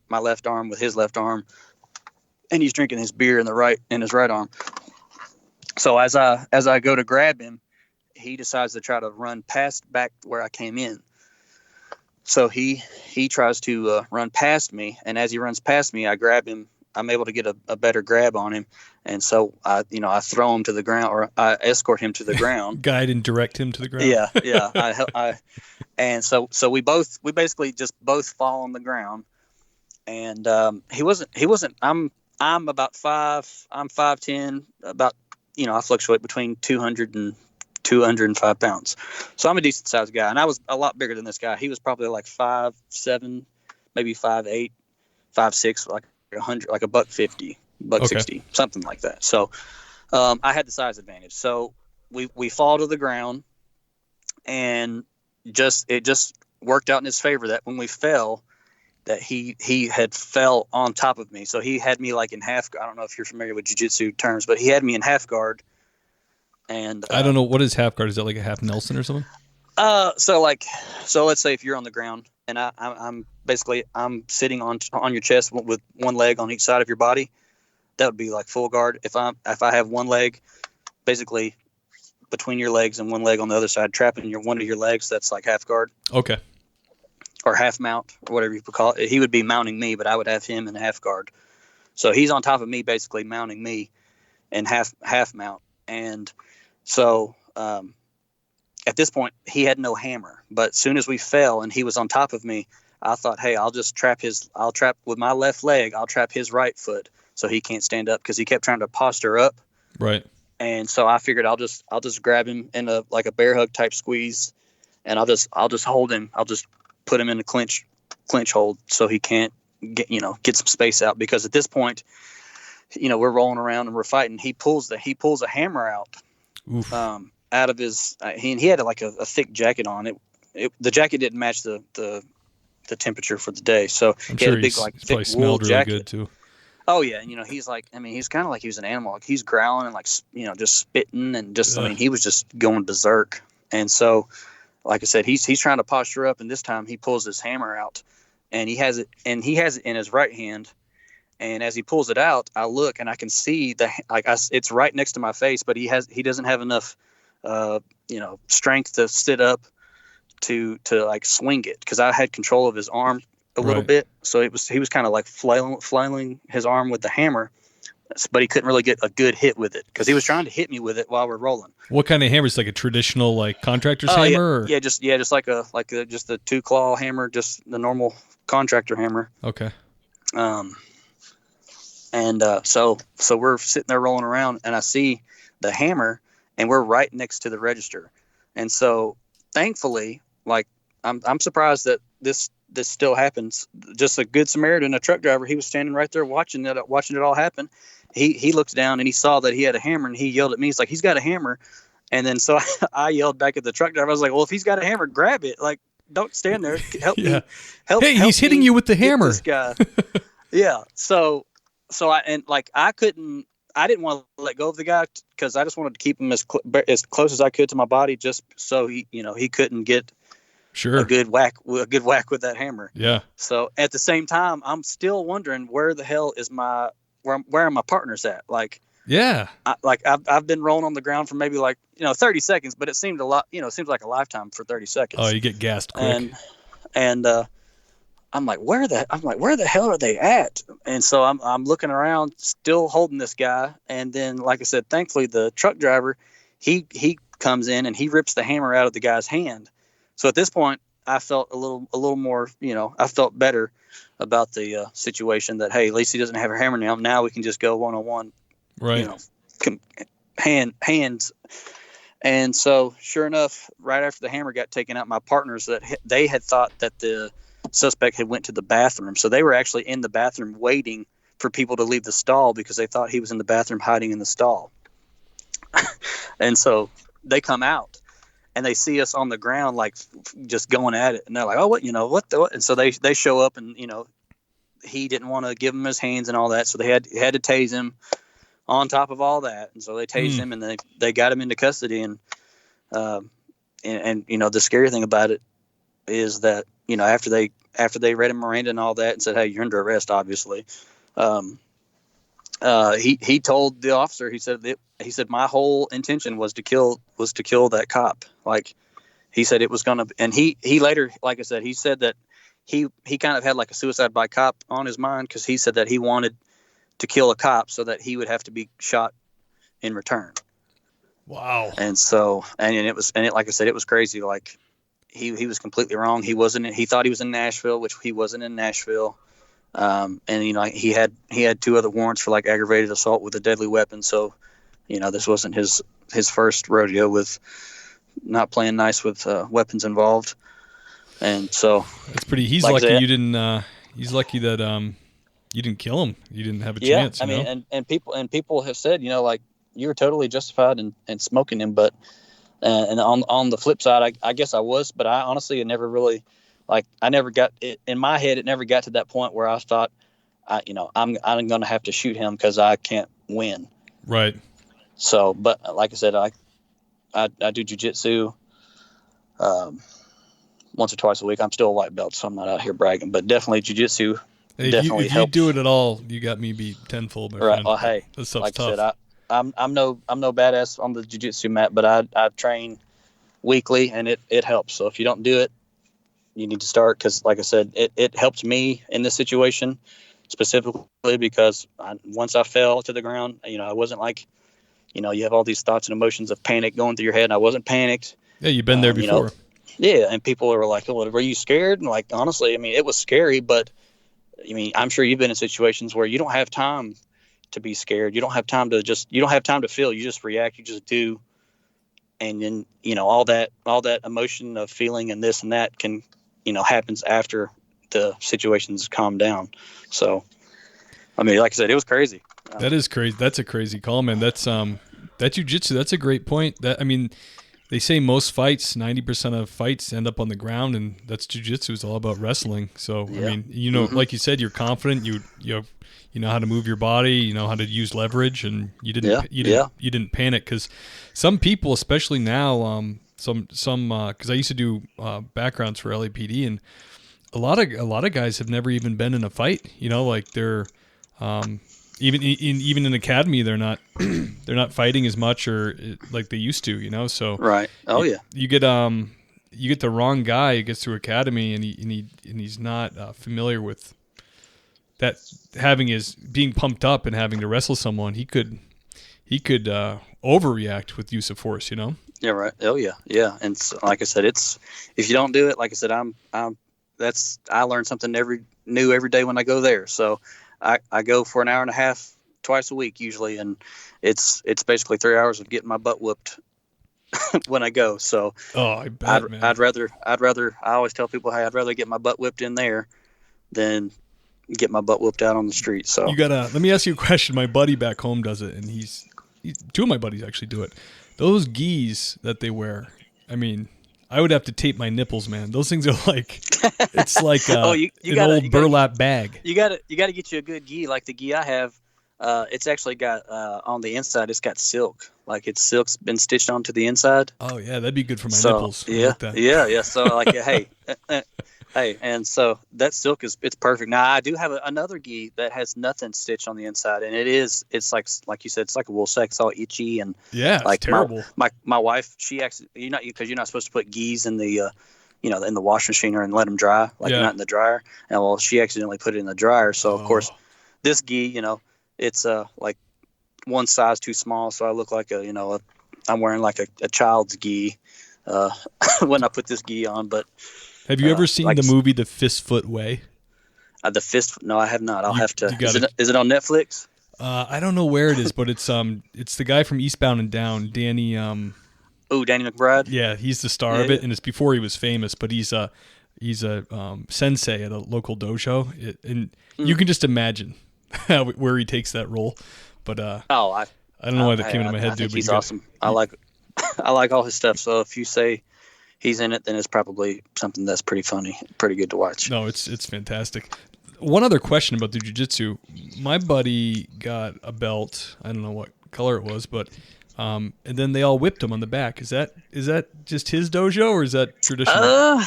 C: My left arm with his left arm, and he's drinking his beer in his right arm. So as I go to grab him, he decides to try to run past back where I came in. So he tries to run past me, and as he runs past me, I grab him. I'm able to get a better grab on him, and so I throw him to the ground, or I escort him to the ground.
A: Guide and direct him to the ground.
C: Yeah. And so we basically just both fall on the ground, and he wasn't. I'm about 5. I'm 5'10", about, I fluctuate between 200 and 205 pounds. So I'm a decent sized guy, and I was a lot bigger than this guy. He was probably like 5'7", maybe 5'8", 5'6", like 100, like $150, $160, something like that. So I had the size advantage. So we fall to the ground, and it just worked out in his favor that when we fell, that he had fell on top of me. So he had me like in half. I don't know if you're familiar with jiu-jitsu terms, but he had me in half guard. And
A: I don't know, what is half guard? Is that like a half Nelson or something?
C: So let's say if you're on the ground and I'm sitting on your chest with one leg on each side of your body, that would be like full guard. If I have one leg basically between your legs and one leg on the other side, trapping one of your legs, that's like half guard.
A: Okay.
C: Or half mount, or whatever you could call it. He would be mounting me, but I would have him in half guard. So he's on top of me, basically mounting me in half mount. And so at this point, he had no hammer. But as soon as we fell and he was on top of me, I thought, hey, I'll trap with my left leg. I'll trap his right foot so he can't stand up, because he kept trying to posture up.
A: Right.
C: And so I figured I'll just grab him in a bear hug type squeeze, and I'll just hold him. I'll just put him in a clinch hold so he can't get some space out, because at this point, we're rolling around and we're fighting. He pulls a hammer out.
A: Oof.
C: Out of his he had like a thick jacket on it. The jacket didn't match the temperature for the day, so
A: I'm
C: he
A: sure
C: had a big
A: he
C: like
A: probably
C: thick wool
A: smelled really
C: jacket.
A: good too.
C: Oh yeah, and he's like, he's kind of like he was an animal. Like he's growling and like just spitting and just, he was just going berserk. And so, like I said, he's trying to posture up, and this time he pulls his hammer out, and he has it in his right hand. And as he pulls it out, I look and I can see it's right next to my face, but he doesn't have enough, strength to sit up to like swing it, because I had control of his arm a little bit, so he was kind of like flailing his arm with the hammer, but he couldn't really get a good hit with it because he was trying to hit me with it while we're rolling.
A: What kind of hammer? Is like a traditional like contractor's hammer?
C: Yeah, just like a just a 2-claw hammer, just the normal contractor hammer.
A: Okay.
C: So we're sitting there rolling around, and I see the hammer, and we're right next to the register, and so thankfully, like I'm surprised that this still happens. Just a good Samaritan, a truck driver, he was standing right there watching it all happen. He looks down and he saw that he had a hammer, and he yelled at me. He's like, he's got a hammer. And then so I yelled back at the truck driver. I was like, well, if he's got a hammer, grab it. Like, don't stand there. Help me.
A: Hey, he's hitting you with the hammer.
C: This guy. Yeah. So I didn't want to let go of the guy because I just wanted to keep him as close as I could to my body, just so he couldn't get a good whack with that hammer.
A: Yeah.
C: So at the same time, I'm still wondering where the hell is where are my partners at? Like,
A: yeah.
C: I've been rolling on the ground for maybe 30 seconds, but it seemed a lot, it seems like a lifetime for 30 seconds.
A: Oh, you get gassed quick.
C: And I'm like, where the hell are they at? And so I'm looking around, still holding this guy. And then, like I said, thankfully the truck driver, he comes in and he rips the hammer out of the guy's hand. So at this point, I felt a little more, I felt better about the situation, that, hey, at least he doesn't have a hammer now. Now we can just go one-on-one,
A: right?
C: Hands. And so, sure enough, right after the hammer got taken out, my partners, they had thought that the suspect had went to the bathroom, so they were actually in the bathroom waiting for people to leave the stall because they thought he was in the bathroom hiding in the stall. And so they come out and they see us on the ground, like just going at it, and they're like, "Oh, what the?" And so they show up, and he didn't want to give him his hands and all that, so they had to tase him on top of all that, and so they tased him, and they got him into custody. And the scary thing about it is that after they read him Miranda and all that and said, "Hey, you're under arrest," obviously, he told the officer, he said my whole intention was to kill that cop. Like, he said it was gonna, and he later, like I said, he said that he kind of had like a suicide by cop on his mind, because he said that he wanted to kill a cop so that he would have to be shot in return.
A: Wow.
C: And so, like I said, it was crazy. Like, he was completely wrong. He thought he was in Nashville, which he wasn't in Nashville. And he had 2 other warrants for like aggravated assault with a deadly weapon. So, this wasn't his first rodeo with not playing nice with weapons involved. And so
A: it's pretty. He's lucky you didn't. He's lucky that you didn't kill him. You didn't have a chance.
C: I mean, and people have said, like, you were totally justified in smoking him, but and on the flip side, I guess I was, but I honestly had never really, like, I never got it in my head. It never got to that point where I thought, I'm going to have to shoot him because I can't win.
A: Right.
C: So, but like I said, I do jiu-jitsu once or twice a week. I'm still a white belt, so I'm not out here bragging, but definitely jiu-jitsu.
A: Hey, if you do it at all, you got me beat tenfold, my friend.
C: Well, hey,
A: this stuff's
C: like
A: tough.
C: I said, I'm no badass on the jiu-jitsu mat, but I train weekly, and it helps. So if you don't do it, you need to start, because, like I said, it helped me in this situation specifically, because once I fell to the ground, I wasn't like, you have all these thoughts and emotions of panic going through your head, and I wasn't panicked.
A: Yeah, you've been there before.
C: Yeah, and people were like, "Well, were you scared?" And like, honestly, I mean, it was scary, but I'm sure you've been in situations where you don't have time to be scared. You don't have time to feel. You just react. You just do. And then, all that emotion of feeling and this and that can, happens after the situation's calmed down. So, I mean, like I said, it was crazy.
A: That is crazy. That's a crazy call, man. That's that jiu-jitsu. That's a great point. they say most fights, 90% of fights end up on the ground, and that's jiu-jitsu is all about wrestling. So,
C: Yeah.
A: I mean, like you said, you're confident, you know how to move your body, you know how to use leverage, and you didn't panic, because some people, especially now, some because I used to do backgrounds for LAPD, and a lot of guys have never even been in a fight. You know, like they're even in academy, they're not fighting as much or like they used to. You know, so
C: right. Oh yeah.
A: You get the wrong guy who gets through academy, and he's not familiar with that, having his being pumped up and having to wrestle someone. He could overreact with use of force. You know.
C: Yeah. Right. Oh yeah. Yeah. And like I said, it's if you don't do it, like I said, I learn something new every day when I go there. So I go for an hour and a half twice a week usually, and it's basically 3 hours of getting my butt whooped when I go. So
A: I bet, man.
C: I'd rather I always tell people, hey, I'd rather get my butt whipped in there than get my butt whooped out on the street. So
A: let me ask you a question. My buddy back home does it, and he's two of my buddies actually do it. Those gis that they wear, I mean, I would have to tape my nipples, man. Those things are like, it's like an old burlap bag.
C: You gotta get you a good gi. Like the gi I have, it's actually got on the inside, it's got silk. Like silk's been stitched onto the inside.
A: Oh yeah, that'd be good for my nipples.
C: Yeah, yeah. So like, hey, and so that silk it's perfect. Now I do have another gi that has nothing stitched on the inside, and it's like you said, it's like a wool sack. It's all itchy and
A: like it's terrible.
C: My wife, she actually because you're not supposed to put gis in the in the washing machine and let them dry, not in the dryer. And well, she accidentally put it in the dryer. So of course, this gi, it's like one size too small, so I look like I'm wearing like a child's gi when I put this gi on. But
A: have you ever seen the movie The Fistfoot Way?
C: No, I have not. I'll have to. Is it on Netflix?
A: I don't know where it is, but it's the guy from Eastbound and Down, Danny.
C: Danny McBride.
A: Yeah, he's the star of it, and it's before he was famous. But he's a sensei at a local dojo, and you can just imagine where he takes that role. But I don't know why that came into my head, dude. But
C: he's awesome. I like all his stuff. So if you say he's in it, then it's probably something that's pretty funny, pretty good to watch.
A: No, it's fantastic. One other question about the jiu-jitsu. My buddy got a belt. I don't know what color it was, but and then they all whipped him on the back. Is that just his dojo, or is that traditional?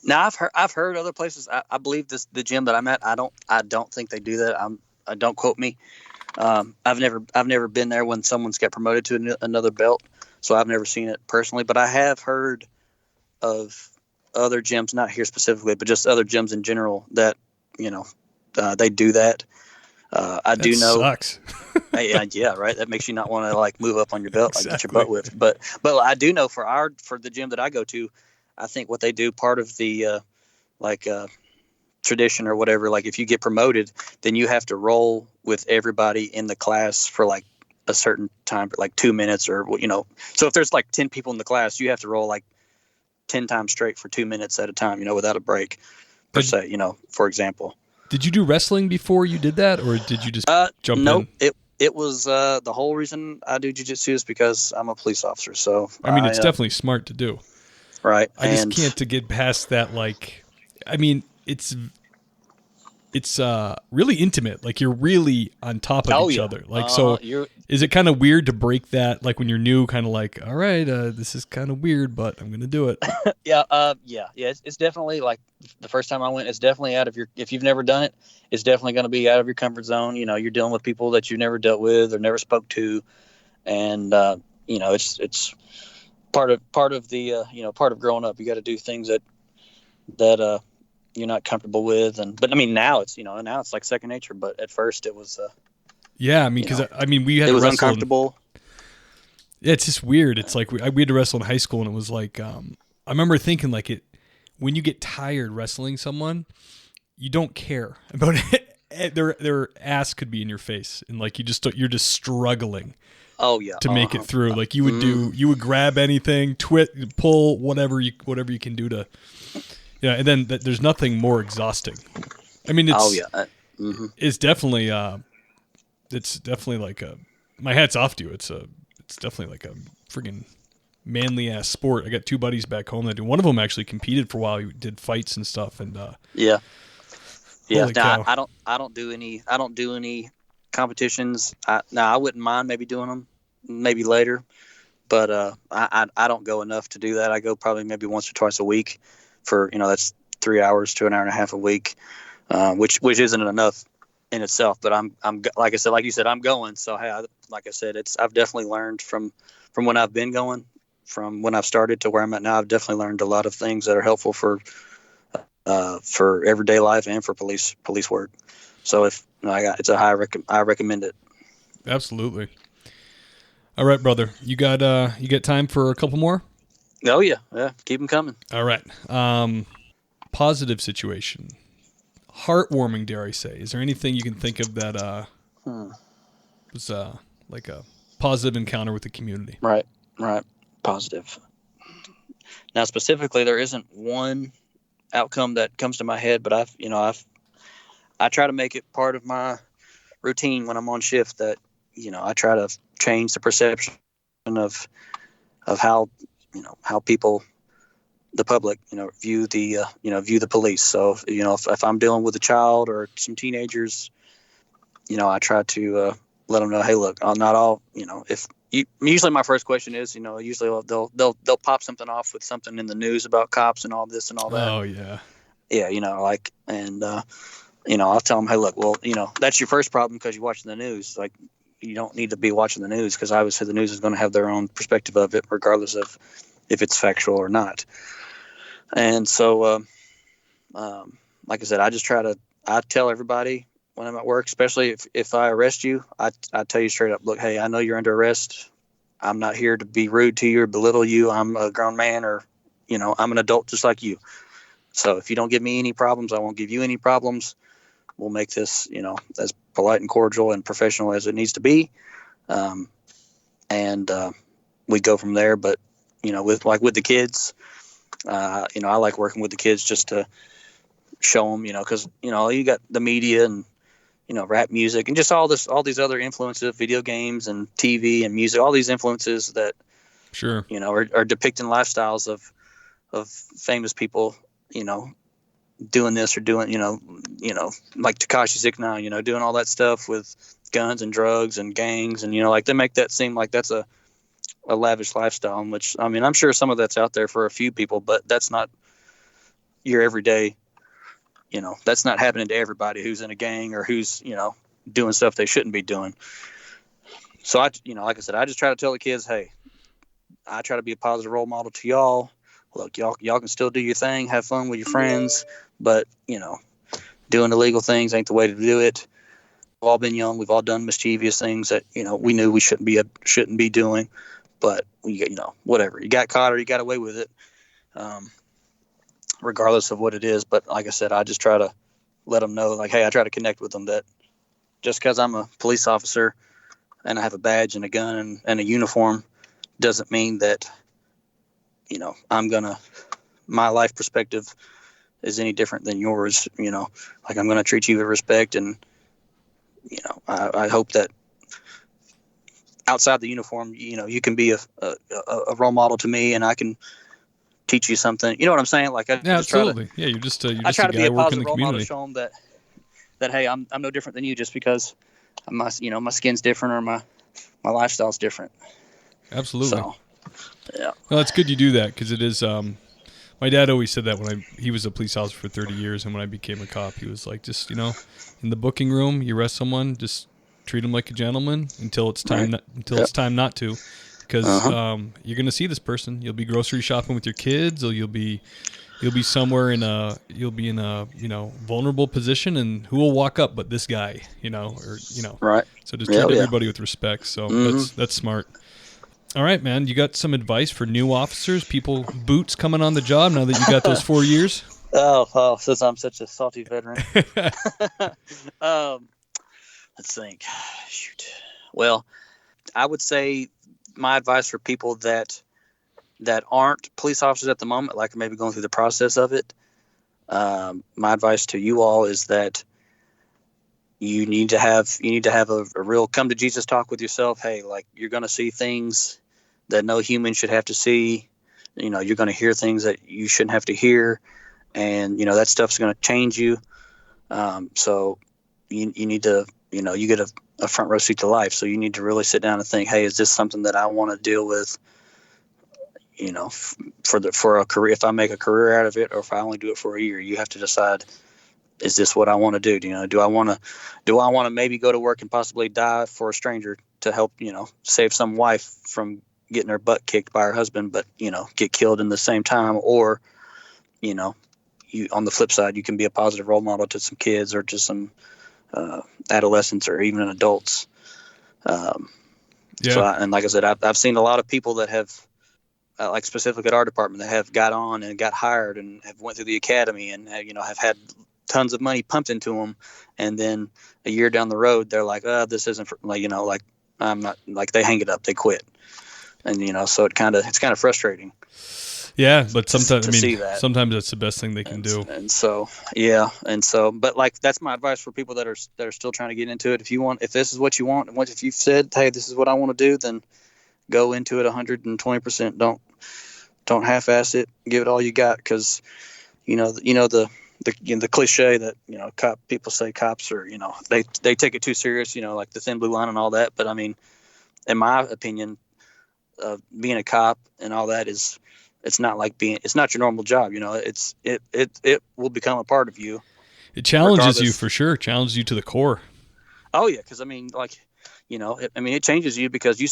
C: Now I've heard other places. I believe the gym that I'm at. I don't think they do that. Don't quote me. I've never been there when someone's got promoted to another belt, so I've never seen it personally. But I have heard of other gyms, not here specifically, but just other gyms in general that they do that. I do know.
A: Sucks.
C: Yeah, right. That makes you not want to like move up on your belt, like get your butt whipped. But I do know for the gym that I go to, I think what they do, part of the tradition or whatever, like if you get promoted, then you have to roll with everybody in the class for like a certain time, like 2 minutes or So if there's like 10 people in the class, you have to roll like 10 times straight for 2 minutes at a time, without a break per se, for example.
A: Did you do wrestling before you did that, or did you just jump in?
C: Nope. It was the whole reason I do jiu-jitsu is because I'm a police officer. So
A: I mean, it's definitely smart to do.
C: Right.
A: I just can't to get past that. Like, I mean, it's really intimate. Like you're really on top of each other. Like, so is it kind of weird to break that? Like when you're new, kind of like, all right, this is kind of weird, but I'm going to do it.
C: Yeah. It's definitely like the first time I went, it's definitely out of if you've never done it, it's definitely going to be out of your comfort zone. You're dealing with people that you've never dealt with or never spoke to. And, it's part of the, part of growing up. You got to do things that you're not comfortable with. But I mean, now it's like second nature, but at first it was,
A: yeah, I mean, because we had
C: it
A: to
C: was
A: wrestle
C: uncomfortable.
A: Yeah, it's just weird. It's like we had to wrestle in high school, and it was like I remember thinking like when you get tired wrestling someone, you don't care about it. Their ass could be in your face, and like you're just struggling.
C: Oh yeah,
A: to make it through. Like you would grab anything, pull whatever you can do to, and then there's nothing more exhausting. I mean, it's definitely like my hat's off to you. It's definitely like a friggin' manly ass sport. I got two buddies back home that do. One of them actually competed for a while. He did fights and stuff. And
C: yeah.
A: holy cow.
C: I don't do any competitions. I wouldn't mind maybe doing them maybe later, but I don't go enough to do that. I go probably maybe once or twice a week for, that's 3 hours to an hour and a half a week, which isn't enough in itself. But I'm like I said, like you said, I'm going. So hey, like I said, I've definitely learned from when I've been going, from when I've started to where I'm at now. I've definitely learned a lot of things that are helpful for everyday life and for police work. So I recommend it.
A: Absolutely. All right, brother. You got time for a couple more?
C: Oh yeah. Keep them coming.
A: All right. Positive situation. Heartwarming, dare I say. Is there anything you can think of that was like a positive encounter with the community?
C: Right. Positive. Now, specifically, there isn't one outcome that comes to my head, but I try to make it part of my routine when I'm on shift that, I try to change the perception of how people, the public, view the police. So, if I'm dealing with a child or some teenagers, I try to let them know, hey, look, not all, usually my first question is, usually they'll pop something off with something in the news about cops and all this and all that.
A: Oh yeah.
C: Yeah. I'll tell them, hey, look, well, that's your first problem because you're watching the news. Like, you don't need to be watching the news because obviously the news is going to have their own perspective of it, regardless of if it's factual or not. And so, like I said, I tell everybody when I'm at work, especially if I arrest you, I tell you straight up, look, hey, I know you're under arrest. I'm not here to be rude to you or belittle you. I'm a grown man, or, I'm an adult just like you. So if you don't give me any problems, I won't give you any problems. We'll make this, as polite and cordial and professional as it needs to be. And we go from there. But, with the kids, I like working with the kids just to show them, because, you got the media and, rap music and just all these other influences, video games and TV and music, all these influences that,
A: sure,
C: are depicting lifestyles of famous people, doing this or doing, like Tekashi 6ix9ine, doing all that stuff with guns and drugs and gangs. And, they make that seem like that's a lavish lifestyle, which, I'm sure some of that's out there for a few people, but that's not your everyday, that's not happening to everybody who's in a gang or who's, doing stuff they shouldn't be doing. So like I said, I just try to tell the kids, hey, I try to be a positive role model to y'all. Look, y'all can still do your thing, have fun with your friends, but, doing illegal things ain't the way to do it. We've all been young. We've all done mischievous things that, we knew we shouldn't be doing, but whatever. You got caught or you got away with it, regardless of what it is. But like I said, I just try to let them know, like, hey, I try to connect with them that just because I'm a police officer and I have a badge and a gun and a uniform doesn't mean that, my life perspective is any different than yours. Like, I'm going to treat you with respect. And, I hope that outside the uniform, you can be a role model to me and I can teach you something. You know what I'm saying? Like,
A: absolutely. You're just a guy working in the community.
C: To show them that, hey, I'm no different than you just because my skin's different or my lifestyle's different.
A: Absolutely.
C: So, yeah.
A: Well, it's good you do that because it is. My dad always said that he was a police officer for 30 years, and when I became a cop, he was like, just in the booking room, you arrest someone, just treat them like a gentleman until it's time.
C: Right.
A: It's time not to, because you're going to see this person. You'll be grocery shopping with your kids, or you'll be somewhere in a vulnerable position, and who will walk up but this guy,
C: Right.
A: So just treat everybody with respect. So that's smart. All right, man. You got some advice for new officers, boots coming on the job now that you got those 4 years?
C: Oh, since I'm such a salty veteran. Let's think. Shoot. Well, I would say my advice for people that aren't police officers at the moment, like maybe going through the process of it, my advice to you all is that you need to have a real come to Jesus talk with yourself. Hey, like, you're going to see things that no human should have to see. You're going to hear things that you shouldn't have to hear, and that stuff's going to change you. So you need to, you get a front row seat to life. So you need to really sit down and think, hey, is this something that I want to deal with? For a career, if I make a career out of it, or if I only do it for a year, you have to decide, is this what I want to do? Do I want to maybe go to work and possibly die for a stranger to help, save some wife from getting her butt kicked by her husband, but, get killed in the same time? Or, you on the flip side, you can be a positive role model to some kids or to some adolescents or even adults. So and like I said, I've seen a lot of people that have, like specifically at our department, that have got on and got hired and have went through the academy and have had tons of money pumped into them, and then a year down the road they're like, this isn't for, like I'm not, like they hang it up, they quit, and so it's kind of frustrating.
A: Yeah, but sometimes
C: see that.
A: Sometimes that's the best thing they can do.
C: And so, but like that's my advice for people that are still trying to get into it. If this is what you want, and if you've said, hey, this is what I want to do, then go into it 120%. Don't half-ass it. Give it all you got, because the cliche that people say cops are, they take it too serious, like the thin blue line and all that. But I mean, in my opinion, being a cop and all that it's not your normal job. It will become a part of you.
A: It challenges you for sure. Challenges you to the core.
C: Oh yeah, because I mean, it changes you, because you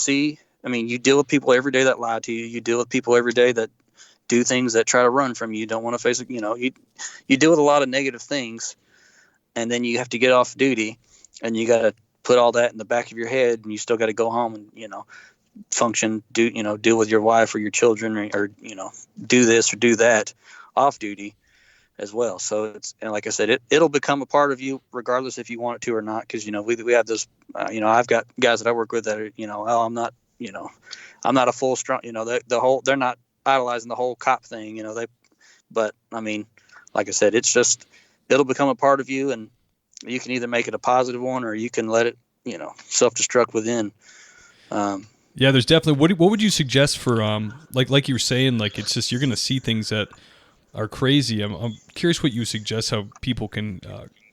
C: deal with people every day that lie to you. You deal with people every day that do things that try to run from you. You don't want to face it. You deal with a lot of negative things, and then you have to get off duty, and you got to put all that in the back of your head, and you still got to go home and function, deal with your wife or your children, or do this or do that off duty as well. So and like I said, it'll become a part of you regardless if you want it to or not, because we have this. I've got guys that I work with that are I'm not a full strong, they're not idolizing the whole cop thing, but I mean, like I said, it'll become a part of you, and you can either make it a positive one, or you can let it, self-destruct within.
A: Yeah, there's definitely, what would you suggest for, like you were saying, like, it's just, you're going to see things that are crazy. I'm curious what you suggest, how people can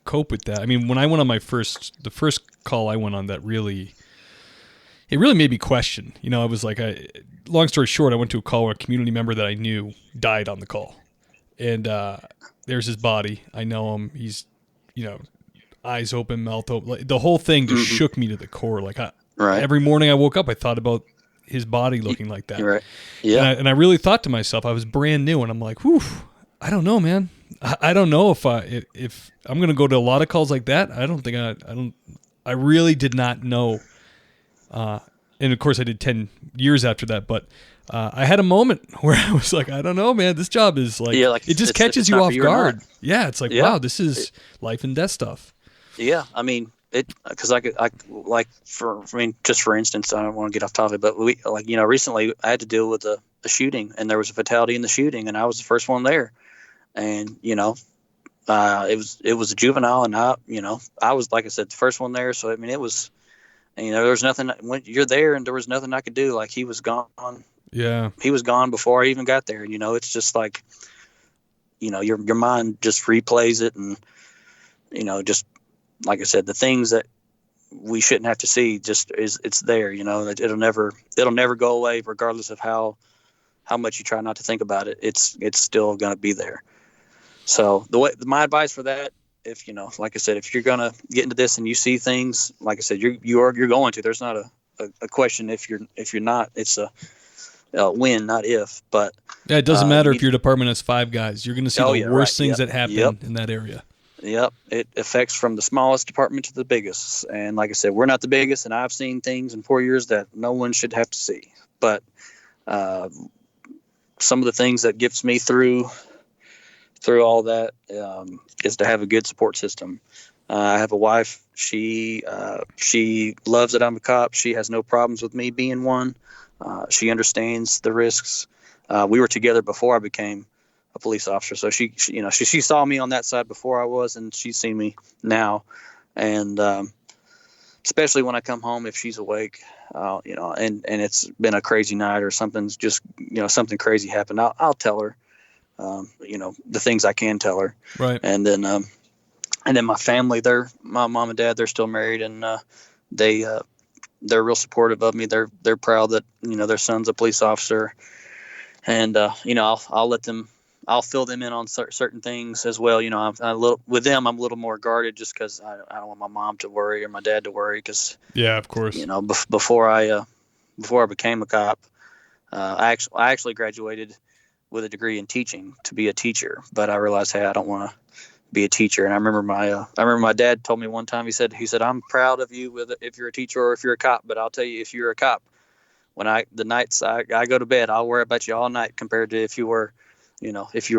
A: cope with that. I mean, when I went on the first call I went on, it really made me question. I was like, long story short, I went to a call where a community member that I knew died on the call. And there's his body. I know him. He's, eyes open, mouth open. Like, the whole thing just shook me to the core. Like, every morning I woke up, I thought about his body looking like that.
C: Right. Yeah.
A: And I really thought to myself, I was brand new, and I'm like, whew, I don't know, man. I don't know if I'm going to go to a lot of calls like that. I really did not know. And of course I did 10 years after that, but I had a moment where I was like, I don't know, man, this job is like, it just catches you off guard. Yeah. It's like, wow, this is life and death stuff. Yeah.
C: I mean, because just for instance, I don't want to get off topic, but recently I had to deal with a shooting, and there was a fatality in the shooting, and I was the first one there. And, it was a juvenile, and I was, like I said, the first one there. So, I mean, it was, there was nothing when you're there, and there was nothing I could do. Like, he was gone.
A: Yeah.
C: He was gone before I even got there. And, it's just like, your mind just replays it. And, just like I said, the things that we shouldn't have to see, it's there, it'll never go away, regardless of how much you try not to think about it. It's still going to be there. So my advice for that, if like I said, if you're gonna get into this and you see things, like I said, you're going to. There's not a question if you're not. It's a when, not if. But
A: yeah, it doesn't matter if your department has 5 guys. You're going to see the worst things that happen in that area.
C: Yep, it affects from the smallest department to the biggest. And like I said, we're not the biggest, and I've seen things in 4 years that no one should have to see. But some of the things that gets me through all that is to have a good support system. I have a wife. She loves that I'm a cop. She has no problems with me being one. She understands the risks. We were together before I became a police officer, so she saw me on that side before I was, and she's seen me now. And especially when I come home, if she's awake, and it's been a crazy night or something's just, something crazy happened, I'll tell her, the things I can tell her.
A: Right.
C: And then my family, my mom and dad, they're still married, and they're real supportive of me. They're proud that, their son's a police officer, and I'll let them. I'll fill them in on certain things as well. I'm a little with them. I'm a little more guarded just because I don't want my mom to worry or my dad to worry. Because
A: yeah, of course.
C: Before I became a cop, I actually graduated with a degree in teaching to be a teacher. But I realized, hey, I don't want to be a teacher. And I remember my dad told me one time. He said, I'm proud of you if you're a teacher or if you're a cop. But I'll tell you, if you're a cop, the nights I go to bed, I'll worry about you all night compared to if you were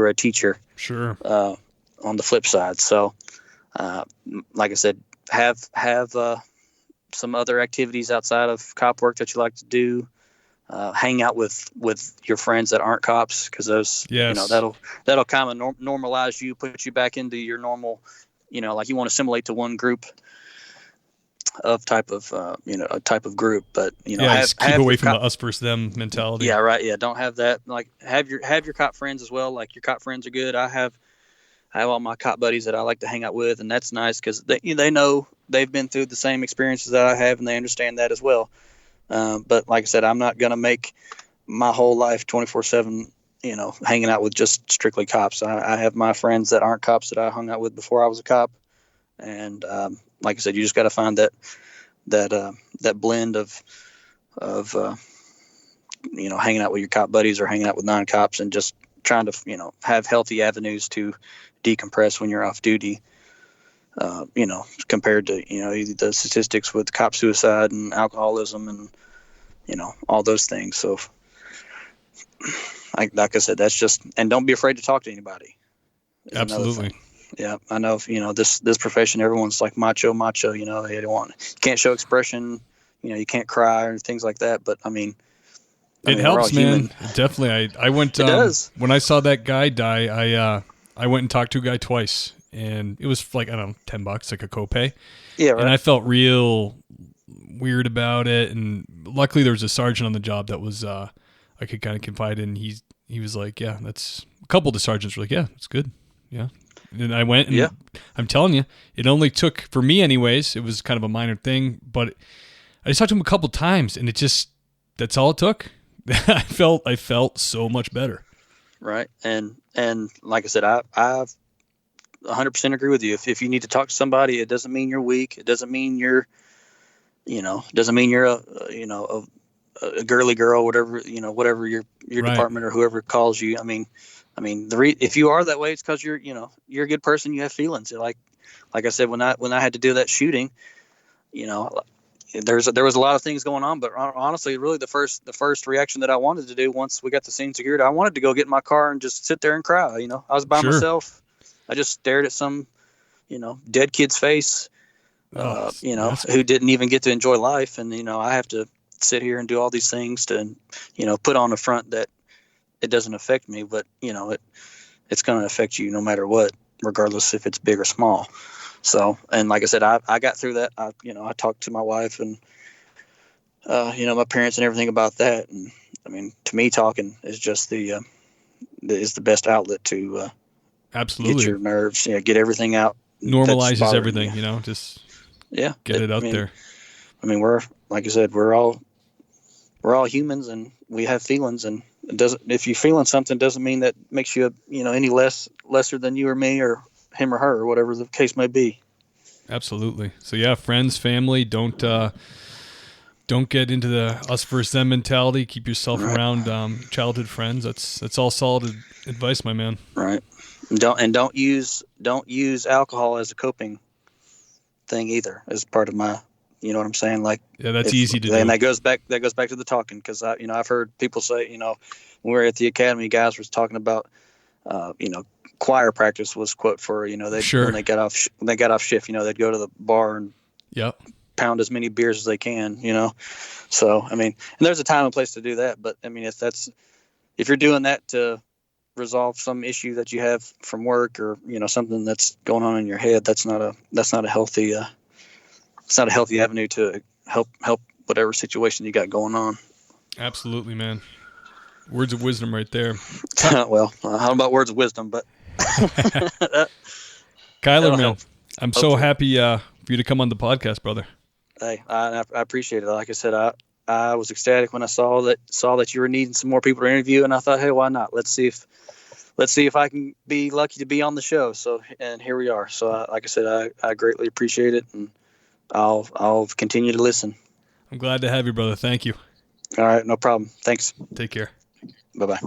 C: a teacher.
A: Sure.
C: On the flip side. So, like I said, have some other activities outside of cop work that you like to do. Hang out with your friends that aren't cops, because those,
A: yes.
C: That'll kind of normalize you, put you back into your normal, like you want to assimilate to one group of type of group, but
A: just keep away from the us versus them mentality.
C: Yeah, right. Yeah, don't have that. Like have your cop friends as well. Like your cop friends are good. I have all my cop buddies that I like to hang out with, and that's nice because they know they've been through the same experiences that I have, and they understand that as well. But like I said, I'm not gonna make my whole life 24/7, hanging out with just strictly cops. I have my friends that aren't cops that I hung out with before I was a cop, and like I said, you just got to find that blend of hanging out with your cop buddies or hanging out with non-cops, and just trying to have healthy avenues to decompress when you're off duty. Compared to the statistics with cop suicide and alcoholism and all those things. So, like I said, that's just, and don't be afraid to talk to anybody.
A: Absolutely.
C: Yeah, I know. This profession, everyone's like macho. They don't want. You can't show expression. You can't cry or things like that. But I mean,
A: it helps, man. Definitely. I went.
C: It does.
A: When I saw that guy die, I went and talked to a guy twice, and it was like, I don't know, $10, like a copay.
C: Yeah, right.
A: And I felt real weird about it. And luckily, there was a sergeant on the job that was I could kind of confide in. He was like, yeah, that's a couple of the sergeants were like, yeah, it's good. Yeah. And I went, and yeah. I'm telling you, it only took, for me anyways, it was kind of a minor thing, but I just talked to him a couple times, and that's all it took. I felt so much better.
C: Right. And like I said, I 100% agree with you. If you need to talk to somebody, it doesn't mean you're weak. It doesn't mean you're a girly girl, whatever your right. Department or whoever calls you. I mean, if you are that way, it's because you're a good person. You have feelings. Like I said, when I had to do that shooting, there was a lot of things going on, but honestly, really the first reaction that I wanted to do once we got the scene secured, I wanted to go get in my car and just sit there and cry. I was by myself. I just stared at some, dead kid's face, who didn't even get to enjoy life. And, I have to sit here and do all these things to, put on a front that it doesn't affect me, but it's going to affect you no matter what, regardless if it's big or small. So, and like I said, I got through that. I talked to my wife and, my parents and everything about that. And I mean, to me, talking is just is the best outlet to,
A: absolutely
C: get your nerves, get everything out.
A: Normalizes everything, just get it out there.
C: I mean, we're, like I said, we're all humans and we have feelings, and if you're feeling something, doesn't mean that makes you, any lesser than you or me or him or her or whatever the case may be. Absolutely.
A: So yeah, friends, family, don't get into the us versus them mentality. Keep yourself around childhood friends. That's all solid advice, my man.
C: Right. Don't use alcohol as a coping thing either, as part of my, you know what I'm saying? Like,
A: yeah, that's easy to do.
C: And that goes back to the talking, because I've heard people say, when we were at the academy, guys was talking about, choir practice was quote for, when they got off shift, they'd go to the bar and pound as many beers as they can, So, I mean, and there's a time and place to do that, but I mean, if you're doing that to resolve some issue that you have from work or, something that's going on in your head, that's not a healthy not a healthy avenue to help whatever situation you got going on.
A: Absolutely, man. Words of wisdom right there.
C: Well, I don't know about words of wisdom, but
A: Kyler, man,
C: help.
A: I'm so happy for you to come on the podcast, brother.
C: Hey, I appreciate it. Like I said, I was ecstatic when I saw that you were needing some more people to interview, and I thought, hey, why not? Let's see if I can be lucky to be on the show. So, and here we are. So, like I said, I greatly appreciate it, and I'll continue to listen.
A: I'm glad to have you, brother. Thank you.
C: All right, no problem. Thanks.
A: Take care.
C: Bye-bye.